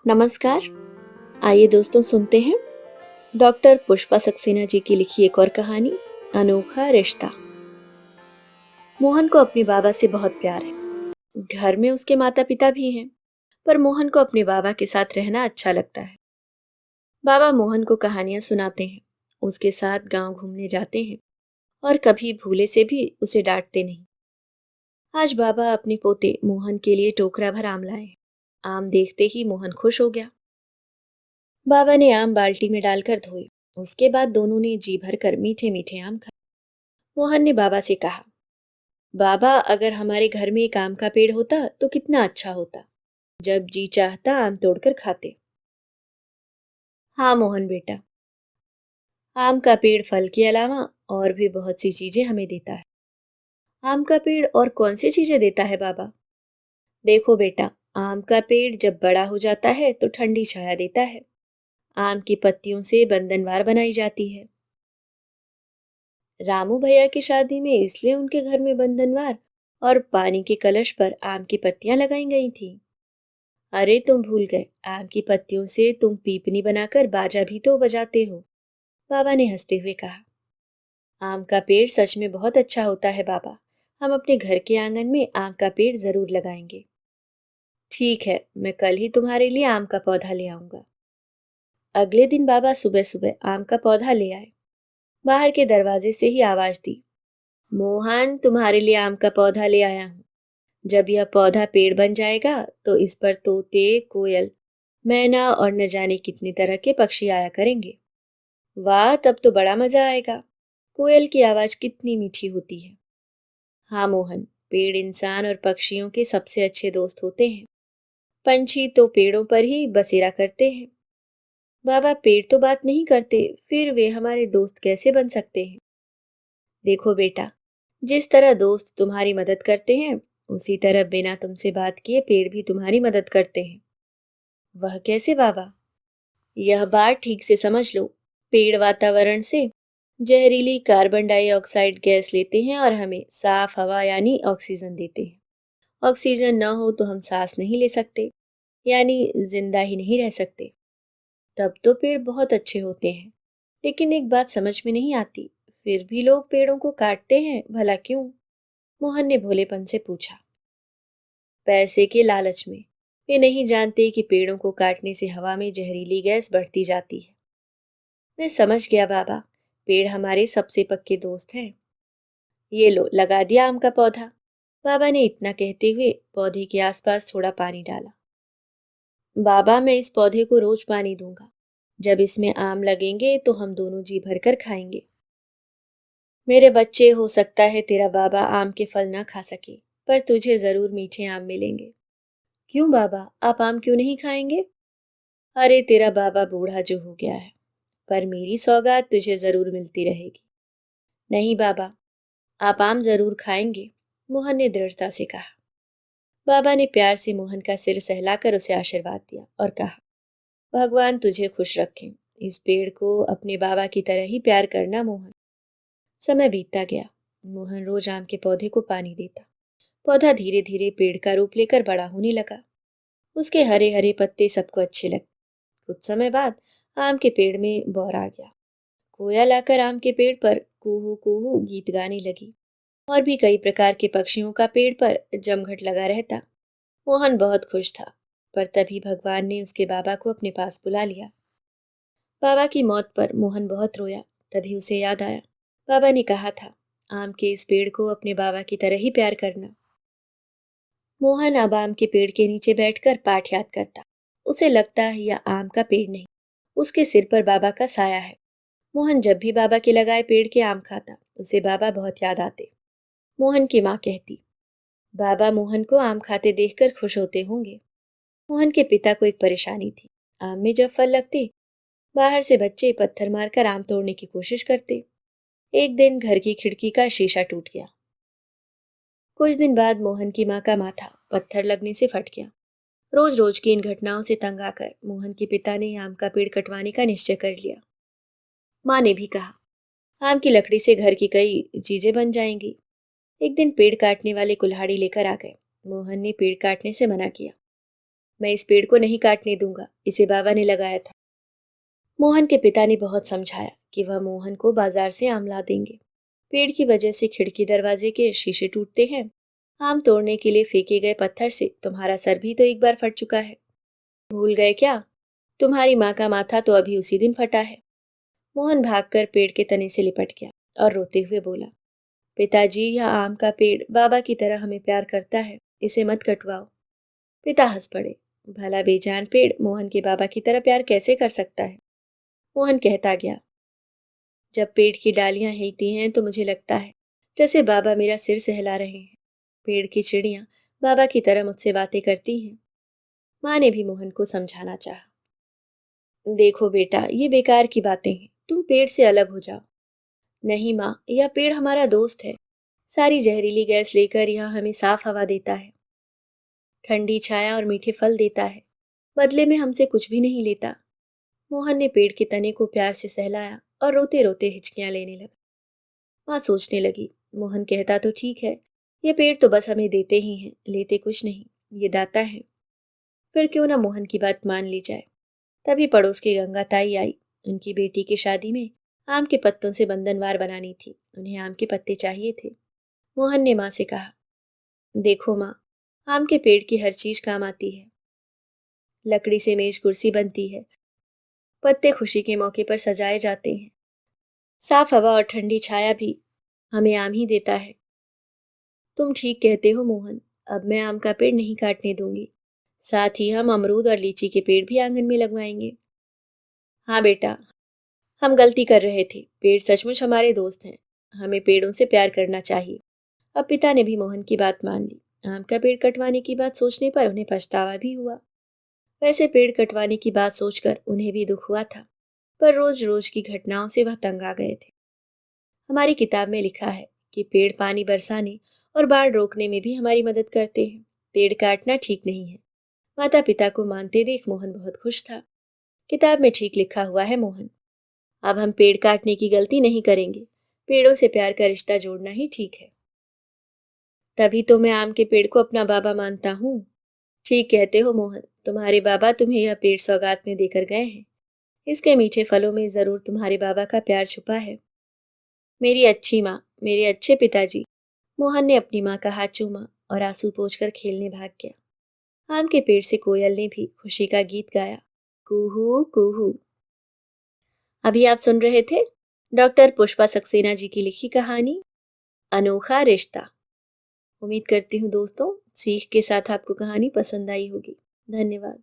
नमस्कार। आइए दोस्तों सुनते हैं डॉक्टर पुष्पा सक्सेना जी की लिखी एक और कहानी, अनोखा रिश्ता। मोहन को अपने बाबा से बहुत प्यार है। घर में उसके माता पिता भी हैं, पर मोहन को अपने बाबा के साथ रहना अच्छा लगता है। बाबा मोहन को कहानियां सुनाते हैं, उसके साथ गांव घूमने जाते हैं और कभी भूले से भी उसे डांटते नहीं। आज बाबा अपने पोते मोहन के लिए टोकरा भर आम लाए। आम देखते ही मोहन खुश हो गया। बाबा ने आम बाल्टी में डालकर धोए। उसके बाद दोनों ने जी भर कर मीठे मीठे आम खाए। मोहन ने बाबा से कहा, बाबा अगर हमारे घर में एक आम का पेड़ होता तो कितना अच्छा होता। जब जी चाहता आम तोड़कर खाते। हाँ मोहन बेटा, आम का पेड़ फल के अलावा और भी बहुत सी चीजें हमें देता है। आम का पेड़ और कौन सी चीजें देता है बाबा? देखो बेटा, आम का पेड़ जब बड़ा हो जाता है तो ठंडी छाया देता है। आम की पत्तियों से बंधनवार बनाई जाती है। रामू भैया की शादी में इसलिए उनके घर में बंधनवार और पानी के कलश पर आम की पत्तियां लगाई गई थी। अरे तुम भूल गए, आम की पत्तियों से तुम पीपनी बनाकर बाजा भी तो बजाते हो। बाबा ने हंसते हुए कहा, आम का पेड़ सच में बहुत अच्छा होता है बाबा। हम अपने घर के आंगन में आम का पेड़ जरूर लगाएंगे। ठीक है, मैं कल ही तुम्हारे लिए आम का पौधा ले आऊंगा। अगले दिन बाबा सुबह सुबह आम का पौधा ले आए। बाहर के दरवाजे से ही आवाज दी, मोहन तुम्हारे लिए आम का पौधा ले आया हूँ। जब यह पौधा पेड़ बन जाएगा तो इस पर तोते, कोयल, मैना और न जाने कितनी तरह के पक्षी आया करेंगे। वाह, तब तो बड़ा मजा आएगा। कोयल की आवाज कितनी मीठी होती है। हाँ मोहन, पेड़ इंसान और पक्षियों के सबसे अच्छे दोस्त होते हैं। पंछी तो पेड़ों पर ही बसेरा करते हैं। बाबा, पेड़ तो बात नहीं करते, फिर वे हमारे दोस्त कैसे बन सकते हैं? देखो बेटा, जिस तरह दोस्त तुम्हारी मदद करते हैं, उसी तरह बिना तुमसे बात किए पेड़ भी तुम्हारी मदद करते हैं। वह कैसे बाबा? यह बात ठीक से समझ लो। पेड़ वातावरण से जहरीली कार्बन डाइऑक्साइड गैस लेते हैं और हमें साफ हवा यानी ऑक्सीजन देते हैं। ऑक्सीजन न हो तो हम सांस नहीं ले सकते, यानी जिंदा ही नहीं रह सकते। तब तो पेड़ बहुत अच्छे होते हैं। लेकिन एक बात समझ में नहीं आती, फिर भी लोग पेड़ों को काटते हैं, भला क्यों? मोहन ने भोलेपन से पूछा। पैसे के लालच में। वे नहीं जानते कि पेड़ों को काटने से हवा में जहरीली गैस बढ़ती जाती है। मैं समझ गया बाबा, पेड़ हमारे सबसे पक्के दोस्त हैं। ये लो, लगा दिया आम का पौधा। बाबा ने इतना कहते हुए पौधे के आसपास थोड़ा पानी डाला। बाबा, मैं इस पौधे को रोज पानी दूंगा। जब इसमें आम लगेंगे तो हम दोनों जी भरकर खाएंगे। मेरे बच्चे, हो सकता है तेरा बाबा आम के फल ना खा सके, पर तुझे जरूर मीठे आम मिलेंगे। क्यों बाबा, आप आम क्यों नहीं खाएंगे? अरे तेरा बाबा बूढ़ा जो हो गया है, पर मेरी सौगात तुझे जरूर मिलती रहेगी। नहीं बाबा, आप आम जरूर खाएंगे, मोहन ने दृढ़ता से कहा। बाबा ने प्यार से मोहन का सिर सहलाकर उसे आशीर्वाद दिया और कहा, भगवान तुझे खुश रखें। इस पेड़ को अपने बाबा की तरह ही प्यार करना मोहन। समय बीतता गया। मोहन रोज आम के पौधे को पानी देता। पौधा धीरे धीरे पेड़ का रूप लेकर बड़ा होने लगा। उसके हरे हरे पत्ते सबको अच्छे लगे। कुछ समय बाद आम के पेड़ में बौर आ गया। कोयल आकर आम के पेड़ पर कूहू कूहू गीत गाने लगी। और भी कई प्रकार के पक्षियों का पेड़ पर जमघट लगा रहता। मोहन बहुत खुश था, पर तभी भगवान ने उसके बाबा को अपने पास बुला लिया। बाबा की मौत पर मोहन बहुत रोया। तभी उसे याद आया, बाबा ने कहा था, आम के इस पेड़ को अपने बाबा की तरह ही प्यार करना। मोहन अब आम के पेड़ के नीचे बैठकर पाठ याद करता। उसे लगता है यह आम का पेड़ नहीं, उसके सिर पर बाबा का साया है। मोहन जब भी बाबा के लगाए पेड़ के आम खाता, उसे बाबा बहुत याद आते। मोहन की माँ कहती, बाबा मोहन को आम खाते देखकर खुश होते होंगे। मोहन के पिता को एक परेशानी थी। आम में जब फल लगते, बाहर से बच्चे पत्थर मारकर आम तोड़ने की कोशिश करते। एक दिन घर की खिड़की का शीशा टूट गया। कुछ दिन बाद मोहन की माँ का माथा पत्थर लगने से फट गया। रोज रोज की इन घटनाओं से तंग आकर मोहन के पिता ने आम का पेड़ कटवाने का निश्चय कर लिया। माँ ने भी कहा, आम की लकड़ी से घर की कई चीजें बन जाएंगी। एक दिन पेड़ काटने वाले कुल्हाड़ी लेकर आ गए। मोहन ने पेड़ काटने से मना किया। मैं इस पेड़ को नहीं काटने दूंगा, इसे बाबा ने लगाया था। मोहन के पिता ने बहुत समझाया कि वह मोहन को बाजार से आम ला देंगे। पेड़ की वजह से खिड़की दरवाजे के शीशे टूटते हैं। आम तोड़ने के लिए फेंके गए पत्थर से तुम्हारा सर भी तो एक बार फट चुका है। भूल गए क्या? तुम्हारी माँ का माथा तो अभी उसी दिन फटा है। मोहन भागकर पेड़ के तने से लिपट गया और रोते हुए बोला, पिताजी, यह आम का पेड़ बाबा की तरह हमें प्यार करता है, इसे मत कटवाओ। पिता हंस पड़े। भला बेजान पेड़ मोहन के बाबा की तरह प्यार कैसे कर सकता है? मोहन कहता गया, जब पेड़ की डालियां हिलती हैं तो मुझे लगता है जैसे बाबा मेरा सिर सहला रहे हैं। पेड़ की चिड़ियां बाबा की तरह मुझसे बातें करती हैं। माँ ने भी मोहन को समझाना चाहा। देखो बेटा, ये बेकार की बातें हैं, तुम पेड़ से अलग हो जाओ। नहीं माँ, यह पेड़ हमारा दोस्त है। सारी जहरीली गैस लेकर यह हमें साफ हवा देता है, ठंडी छाया और मीठे फल देता है। बदले में हमसे कुछ भी नहीं लेता। मोहन ने पेड़ के तने को प्यार से सहलाया और रोते रोते हिचकियां लेने लगा। माँ सोचने लगी, मोहन कहता तो ठीक है, ये पेड़ तो बस हमें देते ही हैं, लेते कुछ नहीं, ये दाता है। फिर क्यों ना मोहन की बात मान ली जाए। तभी पड़ोस की गंगा ताई आई। उनकी बेटी की शादी में आम के पत्तों से बंधनवार बनानी थी। उन्हें आम के पत्ते चाहिए थे। मोहन ने माँ से कहा, देखो माँ, आम के पेड़ की हर चीज काम आती है। लकड़ी से मेज कुर्सी बनती है, पत्ते खुशी के मौके पर सजाए जाते हैं, साफ हवा और ठंडी छाया भी हमें आम ही देता है। तुम ठीक कहते हो मोहन, अब मैं आम का पेड़ नहीं काटने दूंगी। साथ ही हम अमरूद और लीची के पेड़ भी आंगन में लगवाएंगे। हाँ बेटा, हम गलती कर रहे थे, पेड़ सचमुच हमारे दोस्त हैं। हमें पेड़ों से प्यार करना चाहिए। अब पिता ने भी मोहन की बात मान ली। आम का पेड़ कटवाने की बात सोचने पर उन्हें पछतावा भी हुआ। वैसे पेड़ कटवाने की बात सोचकर उन्हें भी दुख हुआ था, पर रोज रोज की घटनाओं से वह तंग आ गए थे। हमारी किताब में लिखा है कि पेड़ पानी बरसाने और बाढ़ रोकने में भी हमारी मदद करते हैं। पेड़ काटना ठीक नहीं है। माता पिता को मानते देख मोहन बहुत खुश था। किताब में ठीक लिखा हुआ है मोहन। अब हम पेड़ काटने की गलती नहीं करेंगे। पेड़ों से प्यार का रिश्ता जोड़ना ही ठीक है। तभी तो मैं आम के पेड़ को अपना बाबा मानता हूँ। ठीक कहते हो मोहन, तुम्हारे बाबा तुम्हें यह पेड़ सौगात में देकर गए हैं। इसके मीठे फलों में जरूर तुम्हारे बाबा का प्यार छुपा है। मेरी अच्छी माँ, मेरे अच्छे पिताजी। मोहन ने अपनी माँ का हाथ चूमा और आंसू पोंछकर खेलने भाग गया। आम के पेड़ से कोयल ने भी खुशी का गीत गाया, कूहू कूहू। अभी आप सुन रहे थे डॉक्टर पुष्पा सक्सेना जी की लिखी कहानी अनोखा रिश्ता। उम्मीद करती हूँ दोस्तों, सीख के साथ आपको कहानी पसंद आई होगी। धन्यवाद।